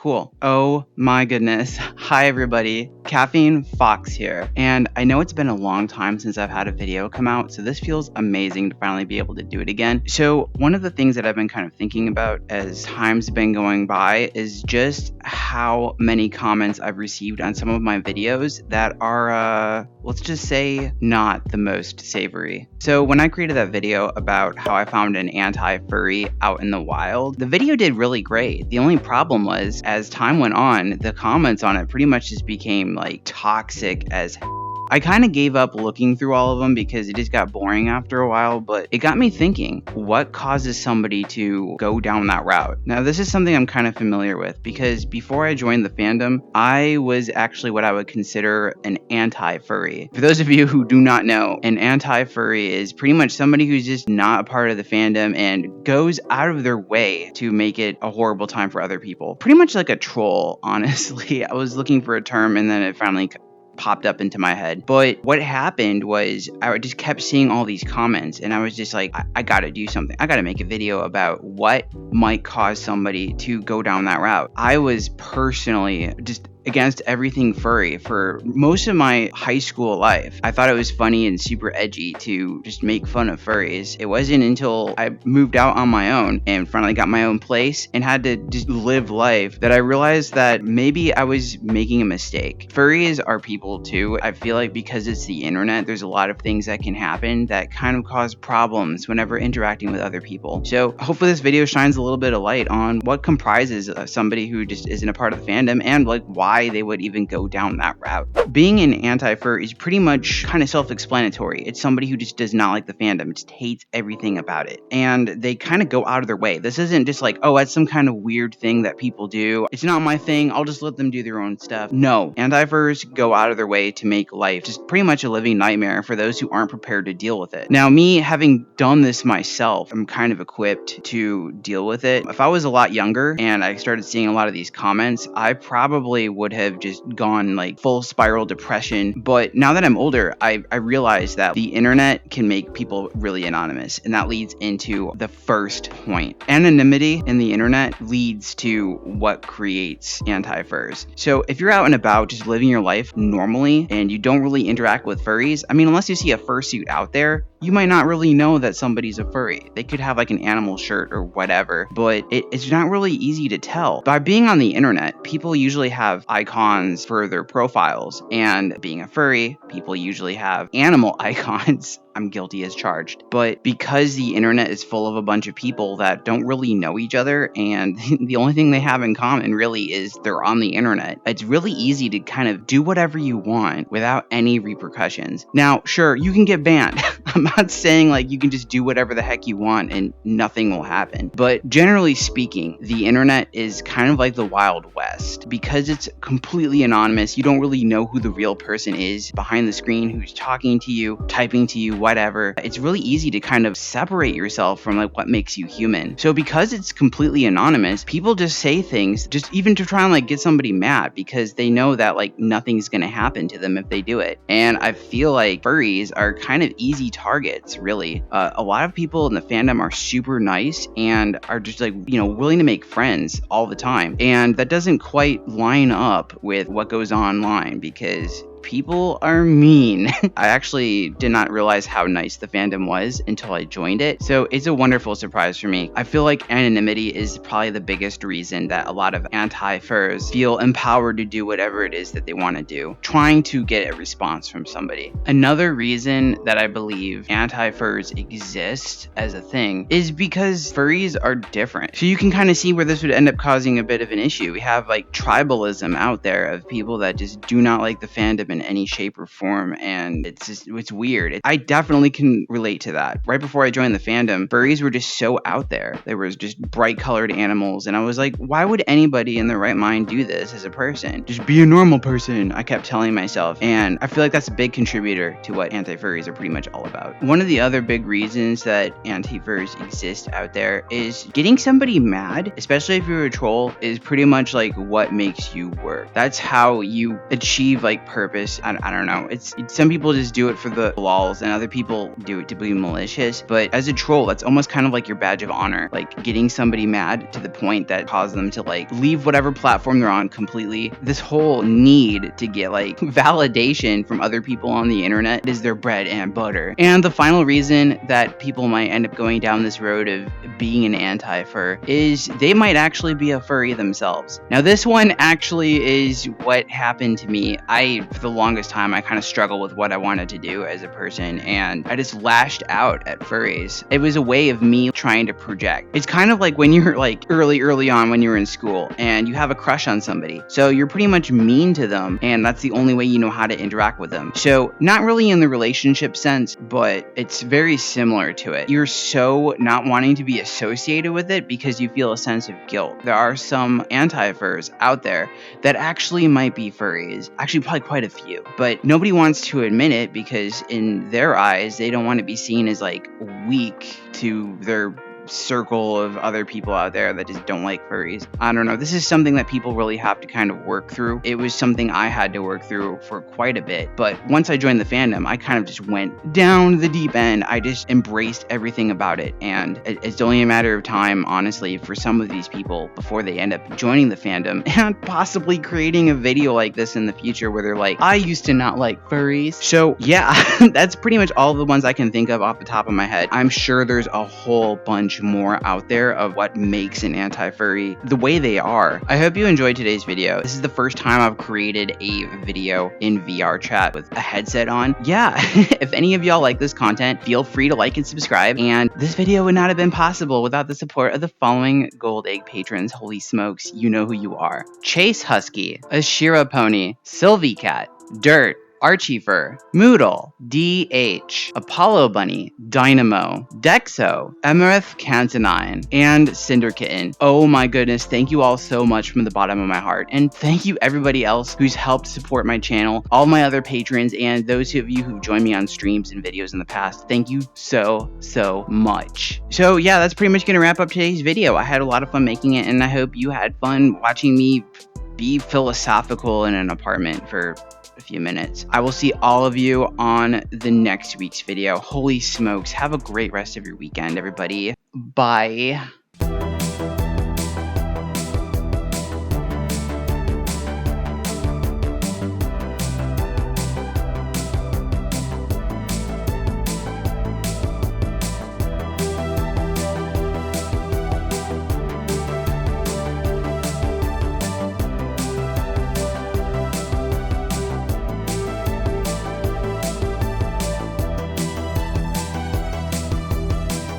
Cool. Oh my goodness. Hi everybody. Caffeine Fox here. And I know it's been a long time since I've had a video come out, so this feels amazing to finally be able to do it again. So one of the things that I've been kind of thinking about as time's been going by is just how many comments I've received on some of my videos that are, let's just say, not the most savory. So when I created that video about how I found an anti-furry out in the wild, the video did really great. The only problem was, as time went on, the comments on it pretty much just became like toxic as I kind of gave up looking through all of them because it just got boring after a while, but it got me thinking, what causes somebody to go down that route? Now, this is something I'm kind of familiar with because before I joined the fandom, I was actually what I would consider an anti-furry. For those of you who do not know, an anti-furry is pretty much somebody who's just not a part of the fandom and goes out of their way to make it a horrible time for other people. Pretty much like a troll, honestly. I was looking for a term and then it finally popped up into my head. But what happened was I just kept seeing all these comments and I was just like, I gotta do something. I gotta make a video about what might cause somebody to go down that route. I was personally just against everything furry for most of my high school life. I thought it was funny and super edgy to just make fun of furries. It wasn't until I moved out on my own and finally got my own place and had to just live life that I realized that maybe I was making a mistake. Furries are people too. I feel like because it's the internet, there's a lot of things that can happen that kind of cause problems whenever interacting with other people. So hopefully this video shines a little bit of light on what comprises somebody who just isn't a part of the fandom and like why they would even go down that route. Being an anti-fur is pretty much kind of self-explanatory. It's somebody who just does not like the fandom, just hates everything about it. And they kind of go out of their way. This isn't just like, oh, that's some kind of weird thing that people do. It's not my thing. I'll just let them do their own stuff. No, anti-furs go out of their way to make life just pretty much a living nightmare for those who aren't prepared to deal with it. Now, me having done this myself, I'm kind of equipped to deal with it. If I was a lot younger and I started seeing a lot of these comments, I probably would have just gone like full spiral depression. But now that I'm older, I realize that the internet can make people really anonymous. And that leads into the first point. Anonymity in the internet leads to what creates anti-furs. So if you're out and about just living your life normally and you don't really interact with furries, I mean, unless you see a fursuit out there, you might not really know that somebody's a furry. They could have like an animal shirt or whatever, but it's not really easy to tell. By being on the internet, people usually have icons for their profiles, and being a furry, people usually have animal icons. I'm guilty as charged. But because the internet is full of a bunch of people that don't really know each other and the only thing they have in common really is they're on the internet, it's really easy to kind of do whatever you want without any repercussions. Now, sure, you can get banned. I'm not saying like you can just do whatever the heck you want and nothing will happen. But generally speaking, the internet is kind of like the Wild West. Because it's completely anonymous, you don't really know who the real person is behind the screen who's talking to you, typing to you, whatever. It's really easy to kind of separate yourself from like what makes you human. So because it's completely anonymous, people just say things just even to try and like get somebody mad because they know that like nothing's gonna happen to them if they do it. And I feel like furries are kind of easy targets, really. A lot of people in the fandom are super nice and are just like, willing to make friends all the time. And that doesn't quite line up with what goes online because people are mean. I actually did not realize how nice the fandom was until I joined it. So it's a wonderful surprise for me. I feel like anonymity is probably the biggest reason that a lot of anti-furs feel empowered to do whatever it is that they want to do, trying to get a response from somebody. Another reason that I believe anti-furs exist as a thing is because furries are different. So you can kind of see where this would end up causing a bit of an issue. We have like tribalism out there of people that just do not like the fandom in any shape or form, and it's weird. I definitely can relate to that. Right before I joined the fandom, furries were just so out there. They were just bright colored animals, and I was like, why would anybody in their right mind do this as a person? Just be a normal person, I kept telling myself, and I feel like that's a big contributor to what anti-furries are pretty much all about. One of the other big reasons that anti-furs exist out there is getting somebody mad, especially if you're a troll, is pretty much like what makes you work. That's how you achieve like purpose purpose. I don't know. It's some people just do it for the lols, and other people do it to be malicious. But as a troll, that's almost kind of like your badge of honor, like getting somebody mad to the point that causes them to like leave whatever platform they're on completely. This whole need to get like validation from other people on the internet is their bread and butter. And the final reason that people might end up going down this road of being an anti-fur is they might actually be a furry themselves. Now this one actually is what happened to me. For the longest time, I kind of struggled with what I wanted to do as a person, and I just lashed out at furries. It was a way of me trying to project. It's kind of like when you're like early on when you're in school and you have a crush on somebody. So you're pretty much mean to them, and that's the only way you know how to interact with them. So not really in the relationship sense, but it's very similar to it. You're so not wanting to be associated with it because you feel a sense of guilt. There are some anti-furs out there that actually might be furries. Actually, probably quite a few. But nobody wants to admit it because in their eyes, they don't want to be seen as like weak to their circle of other people out there that just don't like furries. I don't know. This is something that people really have to kind of work through. It was something I had to work through for quite a bit. But once I joined the fandom, I kind of just went down the deep end. I just embraced everything about it. And it's only a matter of time, honestly, for some of these people before they end up joining the fandom and possibly creating a video like this in the future where they're like, I used to not like furries. So yeah, that's pretty much all the ones I can think of off the top of my head. I'm sure there's a whole bunch more out there of what makes an anti-furry the way they are. I hope you enjoyed today's video. This is the first time I've created a video in VR chat with a headset on. Yeah, if any of y'all like this content, feel free to like and subscribe. And this video would not have been possible without the support of the following Gold Egg patrons. Holy smokes, you know who you are. Chase Husky, Ashira Pony, Sylvie Cat, Dirt, Archie Fur, Moodle, DH, Apollo Bunny, Dynamo, Dexo, Emerith Cantonine, and Cinder Kitten. Oh my goodness, thank you all so much from the bottom of my heart. And thank you everybody else who's helped support my channel, all my other patrons, and those of you who've joined me on streams and videos in the past. Thank you so much. So yeah, that's pretty much gonna wrap up today's video. I had a lot of fun making it, and I hope you had fun watching me be philosophical in an apartment for a few minutes. I will see all of you on the next week's video. Holy smokes, have a great rest of your weekend, everybody. Bye.